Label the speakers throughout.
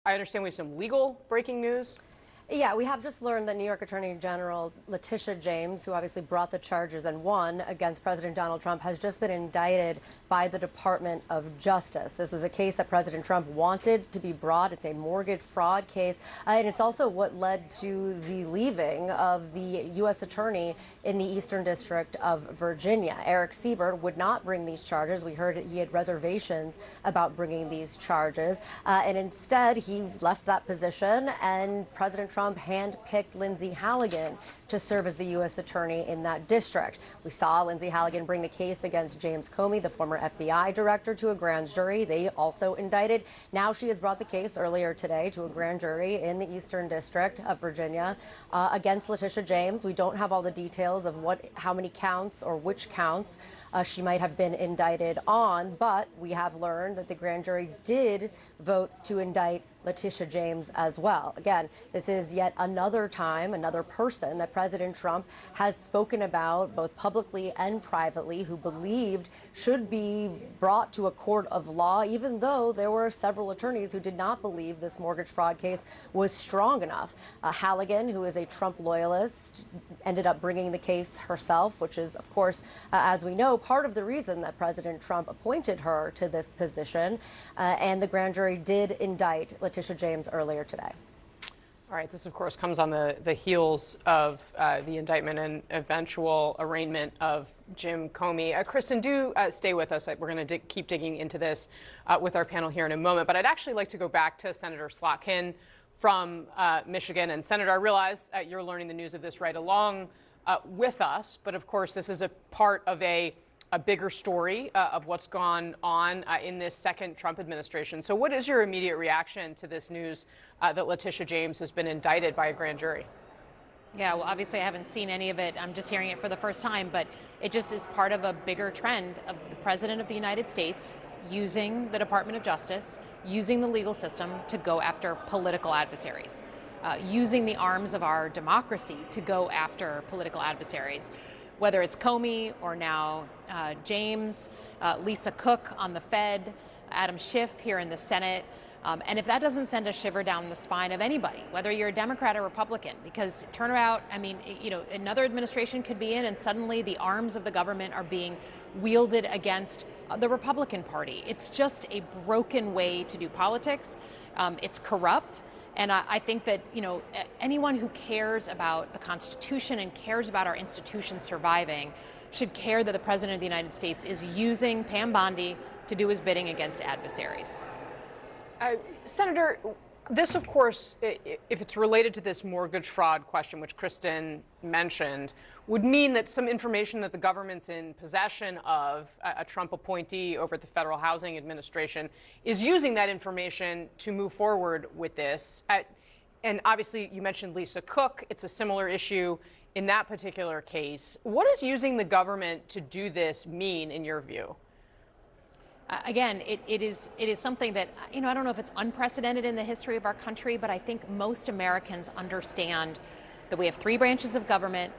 Speaker 1: I understand we have some legal breaking news.
Speaker 2: Yeah, we have just learned that New York Attorney General Letitia James, who obviously brought the charges and won against President Donald Trump, has just been indicted by the Department of Justice. This was a case that President Trump wanted to be brought. It's a mortgage fraud case, and it's also what led to the leaving of the U.S. Attorney in the Eastern District of Virginia. Eric Siebert would not bring these charges. We heard he had reservations about bringing these charges, and instead he left that position, and President Trump handpicked Lindsay Halligan to serve as the U.S. Attorney in that district. We saw Lindsay Halligan bring the case against James Comey, the former FBI director, to a grand jury. They also indicted. Now she has brought the case earlier today to a grand jury in the Eastern District of Virginia against Letitia James. We don't have all the details of how many counts or which counts she might have been indicted on, but we have learned that the grand jury did vote to indict Letitia James as well. Again, this is yet another time, another person that President Trump has spoken about, both publicly and privately, who believed should be brought to a court of law, even though there were several attorneys who did not believe this mortgage fraud case was strong enough. Halligan, who is a Trump loyalist, ended up bringing the case herself, which is, of course, as we know, part of the reason that President Trump appointed her to this position. And the grand jury did indict Letitia James earlier today.
Speaker 1: All right, this, of course, comes on the heels of the indictment and eventual arraignment of Jim Comey. Kristen, do stay with us. We're going to keep digging into this with our panel here in a moment. But I'd actually like to go back to Senator Slotkin from Michigan. And, Senator, I realize you're learning the news of this right along with us. But, of course, this is a part of a bigger story of what's gone on in this second Trump administration. So what is your immediate reaction to this news that Letitia James has been indicted by a grand jury?
Speaker 3: Yeah, well, obviously I haven't seen any of it. I'm just hearing it for the first time, but it just is part of a bigger trend of the President of the United States using the Department of Justice, using the legal system to go after political adversaries, using the arms of our democracy to go after political adversaries. Whether it's Comey or now James, Lisa Cook on the Fed, Adam Schiff here in the Senate. And if that doesn't send a shiver down the spine of anybody, whether you're a Democrat or Republican, because turnaround, I mean, you know, another administration could be in and suddenly the arms of the government are being wielded against the Republican Party. It's just a broken way to do politics. It's corrupt. And I think that, you know, anyone who cares about the Constitution and cares about our institutions surviving should care that the President of the United States is using Pam Bondi to do his bidding against adversaries.
Speaker 1: Senator, this, of course, if it's related to this mortgage fraud question, which Kristen mentioned, would mean that some information that the government's in possession of, a Trump appointee over at the Federal Housing Administration, is using that information to move forward with this. And obviously, you mentioned Lisa Cook. It's a similar issue in that particular case. What does using the government to do this mean, in your view?
Speaker 3: Again, it is something that, you know, I don't know if it's unprecedented in the history of our country, but I think most Americans understand that we have three branches of government.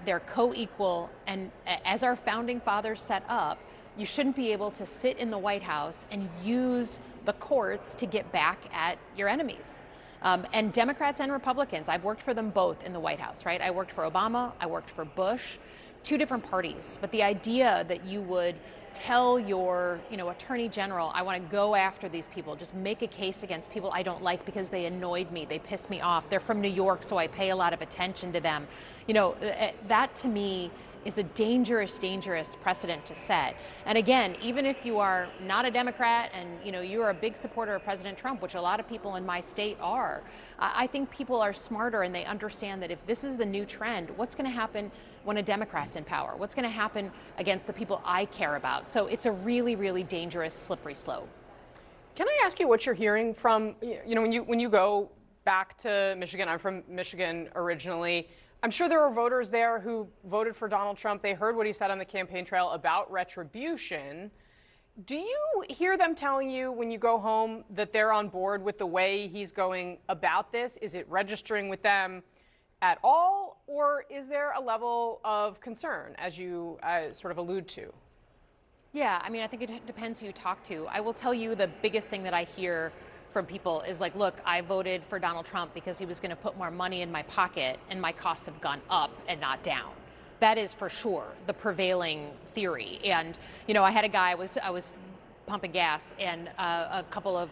Speaker 3: They're co-equal, and as our founding fathers set up, you shouldn't be able to sit in the White House and use the courts to get back at your enemies. And Democrats and Republicans, I've worked for them both in the White House, right? I worked for Obama, I worked for Bush, two different parties. But the idea that you would tell your, you know, attorney general, I want to go after these people, just make a case against people I don't like because they annoyed me, they pissed me off, they're from New York, so I pay a lot of attention to them. You know, that to me is a dangerous, dangerous precedent to set. And again, even if you are not a Democrat and, you know, you are a big supporter of President Trump, which a lot of people in my state are, I think people are smarter and they understand that if this is the new trend, what's going to happen when a Democrat's in power? What's going to happen against the people I care about? So it's a really, really dangerous, slippery slope.
Speaker 1: Can I ask you what you're hearing from, you know, when you go back to Michigan? I'm from Michigan originally. I'm sure there were voters there who voted for Donald Trump. They heard what he said on the campaign trail about retribution. Do you hear them telling you when you go home that they're on board with the way he's going about this? Is it registering with them at all? Or is there a level of concern, as you sort of allude to?
Speaker 3: Yeah, I mean, I think it depends who you talk to. I will tell you the biggest thing that I hear from people is like, look, I voted for Donald Trump because he was going to put more money in my pocket and my costs have gone up and not down. That is for sure the prevailing theory. And, you know, I had a guy, I was pumping gas, and a couple of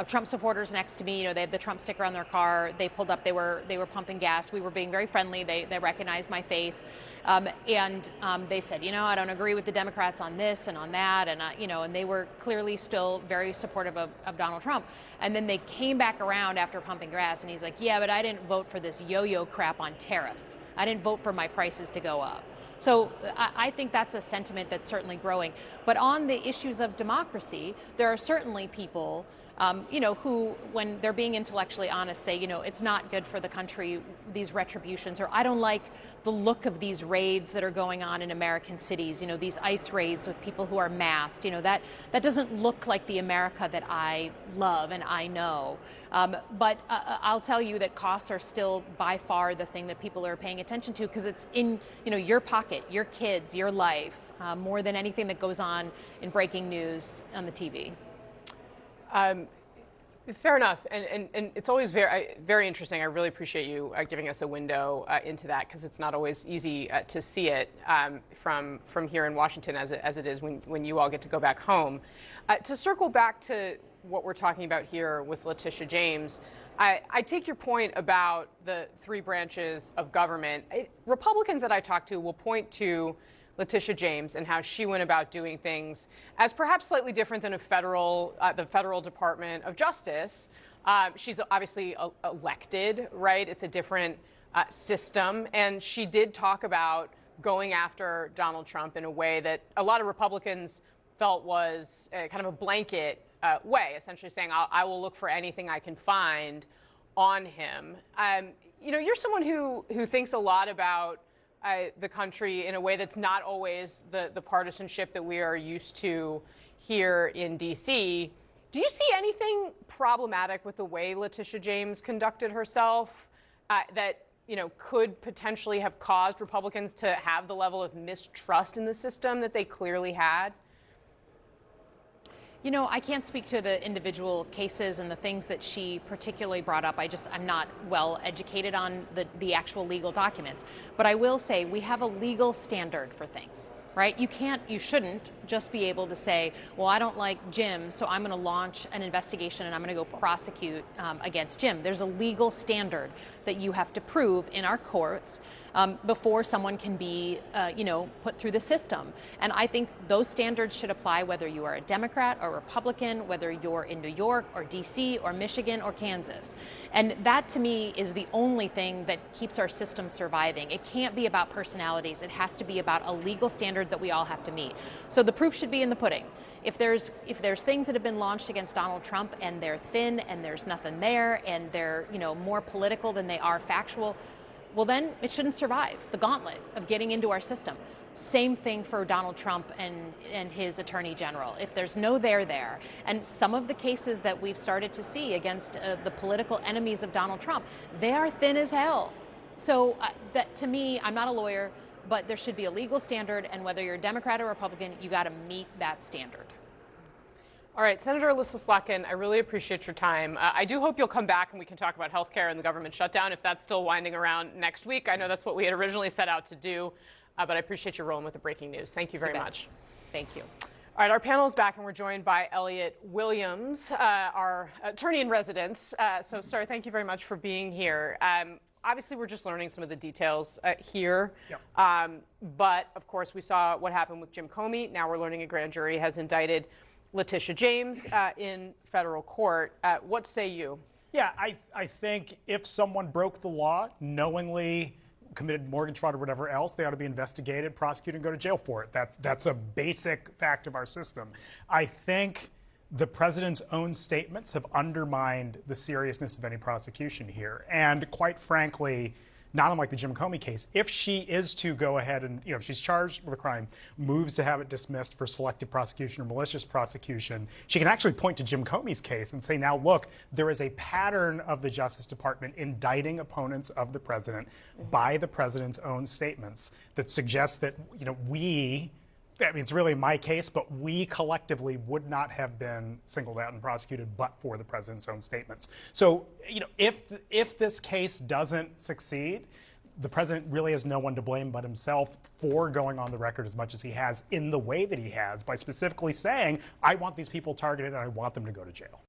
Speaker 3: Trump supporters next to me, you know, they had the Trump sticker on their car. They pulled up, they were pumping gas. We were being very friendly. They recognized my face. And they said, you know, I don't agree with the Democrats on this and on that. And, you know, and they were clearly still very supportive of Donald Trump. And then they came back around after pumping gas, and he's like, yeah, but I didn't vote for this yo-yo crap on tariffs. I didn't vote for my prices to go up. So I think that's a sentiment that's certainly growing. But on the issues of democracy, there are certainly people you know, who, when they're being intellectually honest, say, you know, it's not good for the country, these retributions, or I don't like the look of these raids that are going on in American cities, you know, these ICE raids with people who are masked, you know, that doesn't look like the America that I love and I know. But I'll tell you that costs are still by far the thing that people are paying attention to, because it's in, you know, your pocket, your kids, your life, more than anything that goes on in breaking news on the TV.
Speaker 1: Fair enough, and it's always very interesting. I really appreciate you giving us a window into that, because it's not always easy to see it from here in Washington as it is when you all get to go back home. To circle back to what we're talking about here with Letitia James, I take your point about the three branches of government. Republicans that I talk to will point to Letitia James and how she went about doing things as perhaps slightly different than the federal Department of Justice. She's obviously elected, right? It's a different system. And she did talk about going after Donald Trump in a way that a lot of Republicans felt was kind of a blanket way, essentially saying, I will look for anything I can find on him. You know, you're someone who thinks a lot about the country in a way that's not always the partisanship that we are used to here in D.C. Do you see anything problematic with the way Letitia James conducted herself that, you know, could potentially have caused Republicans to have the level of mistrust in the system that they clearly had?
Speaker 3: You know, I can't speak to the individual cases and the things that she particularly brought up. I'm not well educated on the actual legal documents. But I will say we have a legal standard for things, right? You shouldn't just be able to say, well, I don't like Jim, so I'm going to launch an investigation and I'm going to go prosecute against Jim. There's a legal standard that you have to prove in our courts before someone can be, you know, put through the system. And I think those standards should apply whether you are a Democrat or Republican, whether you're in New York or D.C. or Michigan or Kansas. And that, to me, is the only thing that keeps our system surviving. It can't be about personalities. It has to be about a legal standard that we all have to meet. So the proof should be in the pudding. If there's things that have been launched against Donald Trump and they're thin and there's nothing there and they're, you know, more political than they are factual, well, then it shouldn't survive the gauntlet of getting into our system. Same thing for Donald Trump and his attorney general. If there's no there, and some of the cases that we've started to see against the political enemies of Donald Trump, they are thin as hell. So that, to me, I'm not a lawyer, but there should be a legal standard, and whether you're a Democrat or Republican, you got to meet that standard.
Speaker 1: All right, Senator Alyssa Slotkin, I really appreciate your time. I do hope you'll come back and we can talk about health care and the government shutdown if that's still winding around next week. I know that's what we had originally set out to do, but I appreciate you rolling with the breaking news. Thank you very much.
Speaker 3: Thank you.
Speaker 1: All right, our panel is back and we're joined by Elliot Williams, our attorney in residence. So, sir, thank you very much for being here. Obviously, we're just learning some of the details here. Yep. But, of course, we saw what happened with Jim Comey. Now we're learning a grand jury has indicted Letitia James in federal court. What say you?
Speaker 4: Yeah, I think if someone broke the law, knowingly committed mortgage fraud or whatever else, they ought to be investigated, prosecuted, and go to jail for it. That's a basic fact of our system. I think the president's own statements have undermined the seriousness of any prosecution here. And quite frankly, not unlike the Jim Comey case, if she is to go ahead and, if she's charged with a crime, moves to have it dismissed for selective prosecution or malicious prosecution, she can actually point to Jim Comey's case and say, now look, there is a pattern of the Justice Department indicting opponents of the president by the president's own statements that suggests that, we I mean, it's really my case, but we collectively would not have been singled out and prosecuted but for the president's own statements. So, if this case doesn't succeed, the president really has no one to blame but himself for going on the record as much as he has in the way that he has by specifically saying, I want these people targeted and I want them to go to jail.